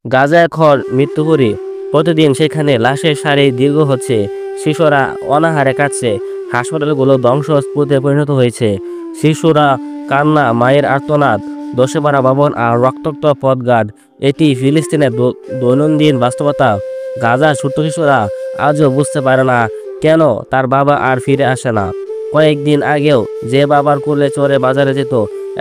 গাজা এখন মৃত্যুপুরী। প্রতিদিন সেখানে লাশের সারি দীর্ঘ হচ্ছে, শিশুরা অনাহারে কাটছে, হাসপাতালগুলো ধ্বংসস্তূপে পরিণত হয়েছে। শিশুরা কান্না, মায়ের আর্তনাদ, ধসে পড়া ভবন আর রক্তাক্ত পথঘাট, এটি ফিলিস্তিনের দৈনন্দিন বাস্তবতা। গাজার ছোট্ট শিশুরা আজও বুঝতে পারে না কেন তার বাবা আর ফিরে আসে না। কয়েকদিন আগেও যে বাবার কোলে চড়ে বাজারে যেত,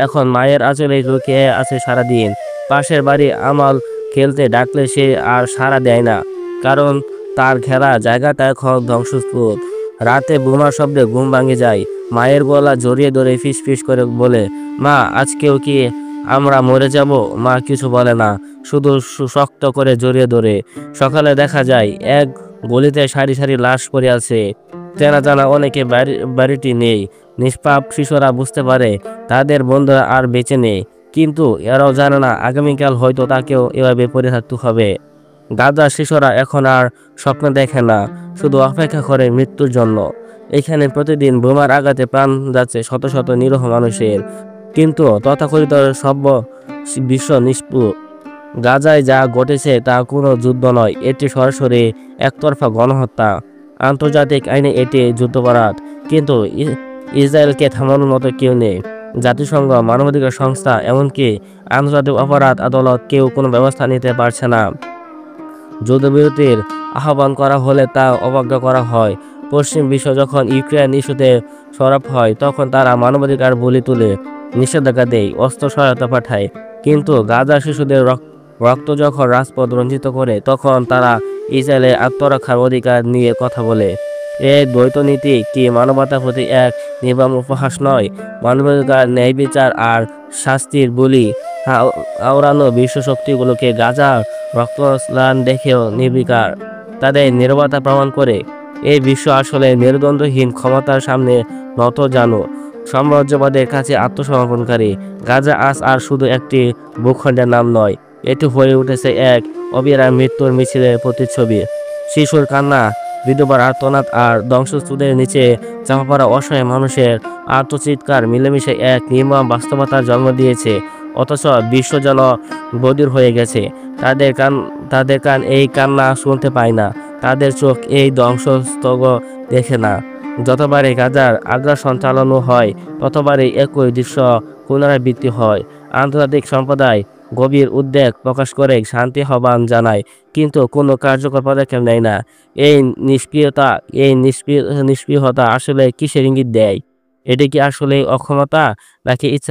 এখন মায়ের আঁচলে লুকিয়ে আছে সারাদিন। পাশের বাড়ি আমাল খেলতে ডাকলে সে আর সাড়া দেয় না, কারণ তার ঘেরা জায়গাটা এখন ধ্বংসস্তূপ। রাতে বোমার শব্দে ঘুম ভাঙে যায়। মায়ের গলা জড়িয়ে ধরে ফিস করে বলে, মা আজকেও কি আমরা মরে যাব? মা কিছু বলে না, শুধু শক্ত করে জড়িয়ে ধরে। সকালে দেখা যায় এক গলিতে সারি সারি লাশ পড়ে আছে। চেনা জানা অনেকে বাড়িটি নেই। নিষ্পাপ শিশুরা বুঝতে পারে তাদের বন্ধুরা আর বেঁচে নেই, কিন্তু এরাও জানে না আগামীকাল হয়তো তাকেও এভাবে পড়ে থাকতে হবে। গাজার শিশুরা এখন আর স্বপ্ন দেখে না, শুধু অপেক্ষা করে মৃত্যুর জন্য। এখানে প্রতিদিন বোমার আঘাতে প্রাণ যাচ্ছে শত শত নিরীহ মানুষের, কিন্তু তথাকথিত সভ্য বিশ্ব নিষ্ঠুর। গাজায় যা ঘটেছে তা কোনো যুদ্ধ নয়, এটি সরাসরি একতরফা গণহত্যা। আন্তর্জাতিক আইনে এটি যুদ্ধাপরাধ, কিন্তু ইসরায়েলকে থামানোর মতো কেউ নেই। জাতিসংঘ, মানবাধিকার সংস্থা, এমনকি আন্তর্জাতিক অপরাধ আদালত, কেউ কোনো ব্যবস্থা নিতে পারছে না। যুদ্ধবিরতির আহ্বান করা হলে তা অবজ্ঞা করা হয়। পশ্চিম বিশ্ব যখন ইউক্রেন ইস্যুতে সরব হয়, তখন তারা মানবাধিকার বলি তুলে, নিষেধাজ্ঞা দেয়, অস্ত্র সহায়তা পাঠায়। কিন্তু গাজার শিশুদের রক্ত যখন রাজপথ রঞ্জিত করে, তখন তারা ইসরায়েলের আত্মরক্ষার অধিকার নিয়ে কথা বলে। এই দ্বৈত নীতি কি মানবতার প্রতি এক নির্মম উপহাস নয়? মানবাধিকার, ন্যায় বিচার আর শাস্তির বলি আওড়ানো বিশ্ব শক্তিগুলোকে গাজার রক্তস্নান দেখেও নির্বিকার। তাদের নীরবতা প্রমাণ করে এই বিশ্ব আসলে মেরুদণ্ডহীন ক্ষমতার সামনে নত, জানো, সাম্রাজ্যবাদের কাছে আত্মসমর্পণকারী। গাজা আজ আর শুধু একটি ভূখণ্ডের নাম নয়, এটি হয়ে উঠেছে এক অবিরাম মৃত্যুর মিছিলের প্রতিচ্ছবি। শিশুর কান্না, বিধবার আর্তনাদ আর ধ্বংসস্তূপের নিচে চাপা পড়া অসহায় মানুষের আর্তচিৎকার মিলেমিশে এক নির্মম বাস্তবতার জন্ম দিয়েছে। অথচ বিশ্ব যেন বধির হয়ে গেছে। তাদের কান এই কান্না শুনতে পায় না, তাদের চোখ এই ধ্বংসস্তূপ দেখে না। যতবারই গাজার আগ্রাসন চালানো হয়, ততবারই একই দৃশ্য পুনরাবৃত্তি হয়। আন্তর্জাতিক সম্প্রদায় গভীর উদ্বেগ প্রকাশ করে, শান্তি আহ্বান জানায়, কিন্তু কোনো কার্যকর পদক্ষেপ নেয় না। এই নিষ্ক্রিয়তা আসলে কিসের ইঙ্গিত দেয়? এটি কি আসলে অক্ষমতা, নাকি ইচ্ছা?